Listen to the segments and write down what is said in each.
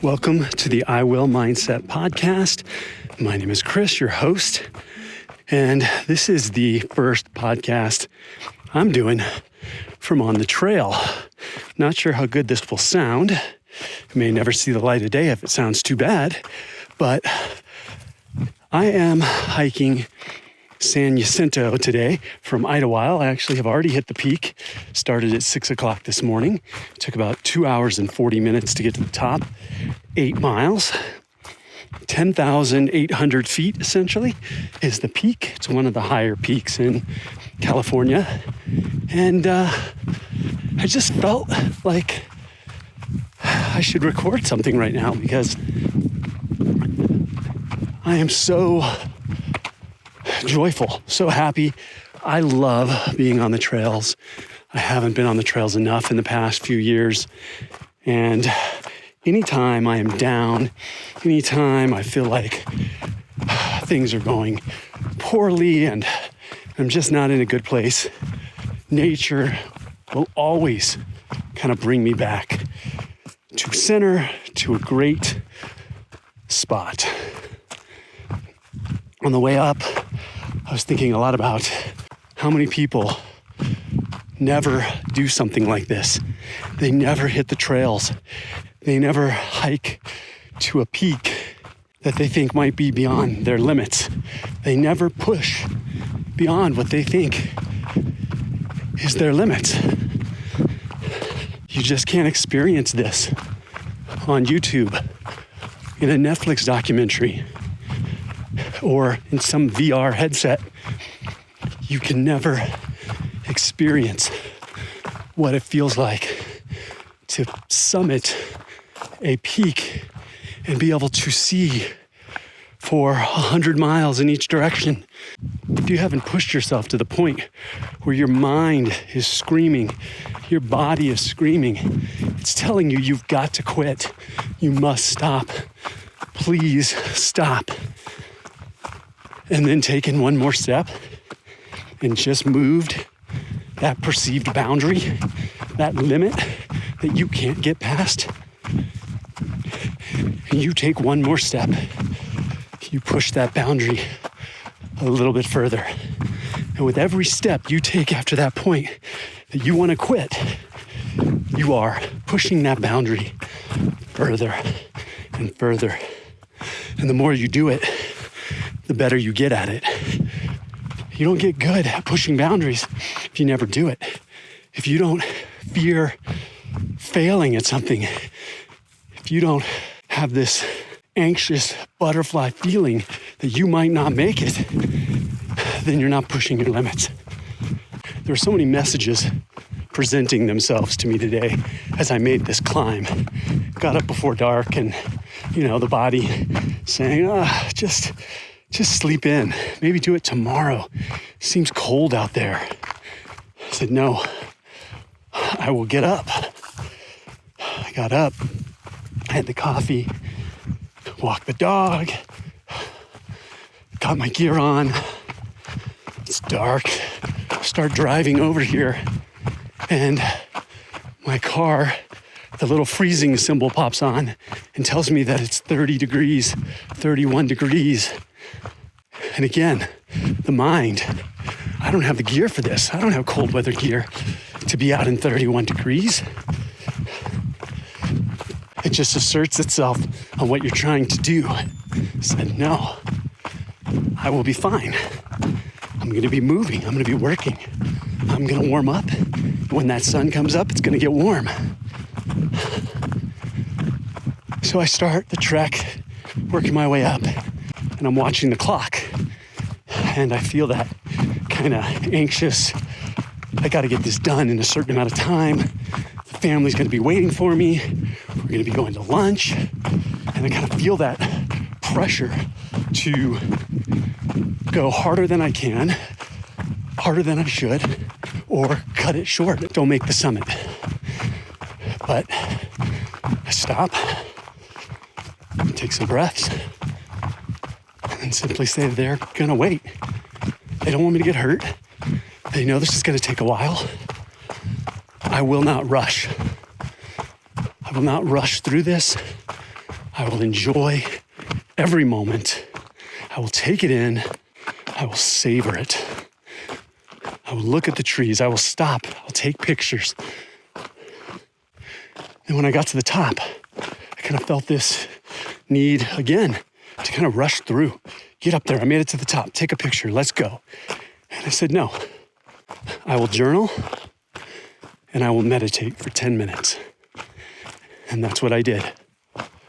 Welcome to the I Will Mindset podcast. My name is Chris, your host, and this is the first podcast I'm doing from on the trail. Not sure how good this will sound. It may never see the light of day if it sounds too bad, but I am hiking San Jacinto today from Idlewild. I actually have already hit the peak. Started at 6 o'clock this morning. It took about 2 hours and 40 minutes to get to the top. 8 miles. 10,800 feet essentially is the peak. It's one of the higher peaks in California. And I just felt like I should record something right now because I am so joyful, so happy. I love being on the trails. I haven't been on the trails enough in the past few years. And anytime I am down, anytime I feel like things are going poorly and I'm just not in a good place, nature will always kind of bring me back to center, to a great spot. On the way up, I was thinking a lot about how many people never do something like this. They never hit the trails. They never hike to a peak that they think might be beyond their limits. They never push beyond what they think is their limits. You just can't experience this on YouTube, in a Netflix documentary, or in some VR headset. You can never experience what it feels like to summit a peak and be able to see for 100 miles in each direction. If you haven't pushed yourself to the point where your mind is screaming, your body is screaming, it's telling you you've got to quit. You must stop. Please stop. And then taken one more step and just moved that perceived boundary, that limit that you can't get past. And you take one more step. You push that boundary a little bit further. And with every step you take after that point that you want to quit, you are pushing that boundary further and further. And the more you do it, the better you get at it. You don't get good at pushing boundaries if you never do it. If you don't fear failing at something, if you don't have this anxious butterfly feeling that you might not make it, then you're not pushing your limits. There were so many messages presenting themselves to me today as I made this climb. Got up before dark and, the body saying, just sleep in. Maybe do it tomorrow. It seems cold out there. I said, no, I will get up. I got up, had the coffee, walked the dog, got my gear on. It's dark. Start driving over here, and my car, the little freezing symbol pops on and tells me that it's 30 degrees, 31 degrees. And again, the mind, I don't have the gear for this. I don't have cold weather gear to be out in 31 degrees. It just asserts itself on what you're trying to do. I said, no, I will be fine. I'm going to be moving. I'm going to be working. I'm going to warm up. When that sun comes up, it's going to get warm. So I start the trek, working my way up, and I'm watching the clock. And I feel that kind of anxious, I got to get this done in a certain amount of time. The family's going to be waiting for me. We're going to be going to lunch. And I kind of feel that pressure to go harder than I can, harder than I should, or cut it short. Don't make the summit. But I stop, take some breaths, and simply say they're going to wait. They don't want me to get hurt. They know this is going to take a while. I will not rush. I will not rush through this. I will enjoy every moment. I will take it in. I will savor it. I will look at the trees. I will stop. I'll take pictures. And when I got to the top, I kind of felt this need again to kind of rush through. Get up there. I made it to the top. Take a picture. Let's go. And I said, no. I will journal and I will meditate for 10 minutes. And that's what I did.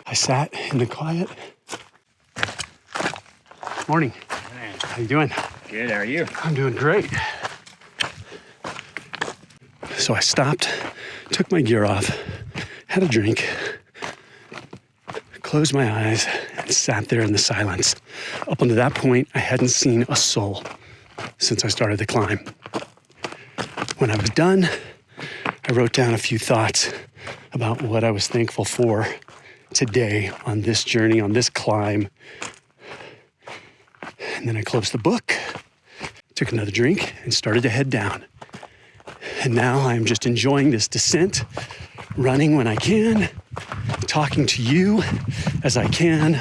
I sat in the quiet. Morning. How you doing? Good, how are you? I'm doing great. So I stopped, took my gear off, had a drink, closed my eyes, and sat there in the silence. Up until that point, I hadn't seen a soul since I started the climb. When I was done, I wrote down a few thoughts about what I was thankful for today on this journey, on this climb. And then I closed the book, took another drink, and started to head down. And now I'm just enjoying this descent, running when I can, talking to you as I can,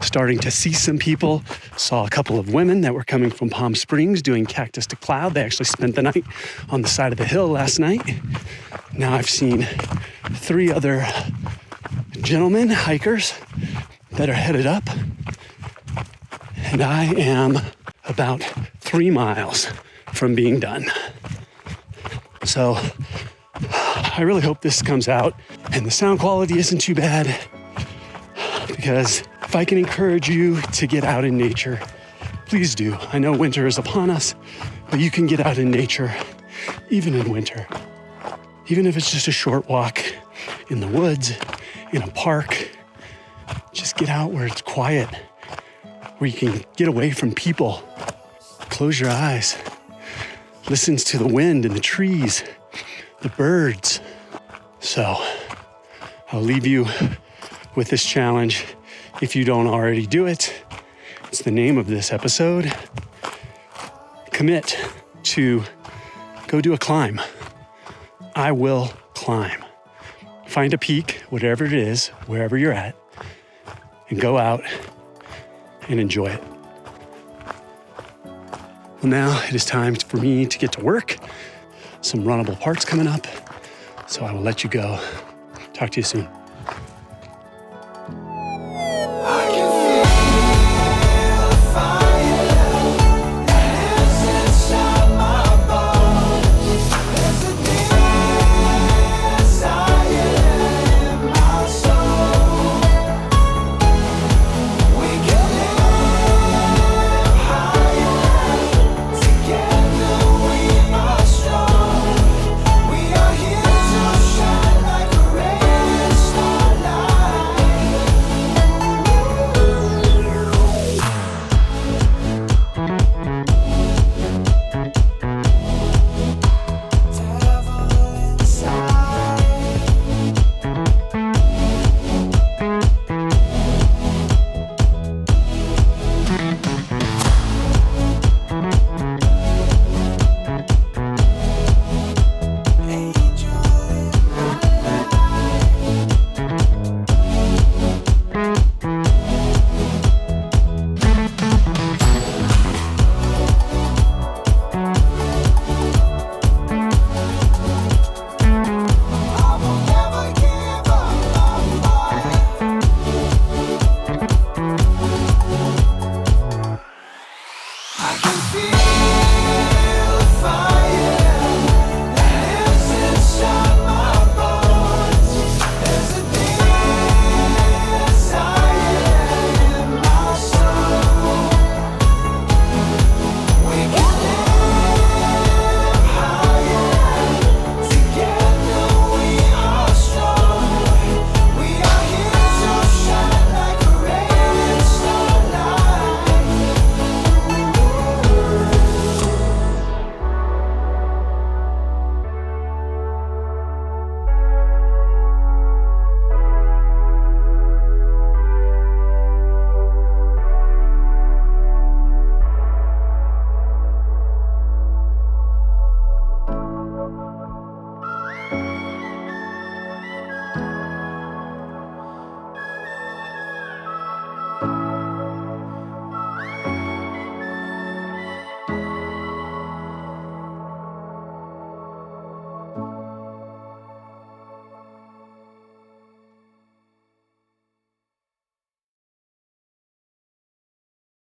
starting to see some people. Saw a couple of women that were coming from Palm Springs doing cactus to cloud. They actually spent the night on the side of the hill last night. Now I've seen 3 other gentlemen, hikers, that are headed up. And I am about 3 miles from being done. So I really hope this comes out and the sound quality isn't too bad, because if I can encourage you to get out in nature, please do. I know winter is upon us, but you can get out in nature even in winter. Even if it's just a short walk in the woods, in a park, just get out where it's quiet, where you can get away from people. Close your eyes. Listen to the wind and the trees, the birds. So I'll leave you with this challenge if you don't already do it. It's the name of this episode. Commit to go do a climb. I will climb. Find a peak, whatever it is, wherever you're at, and go out and enjoy it. Well, now it is time for me to get to work. Some runnable parts coming up, so I will let you go. Talk to you soon.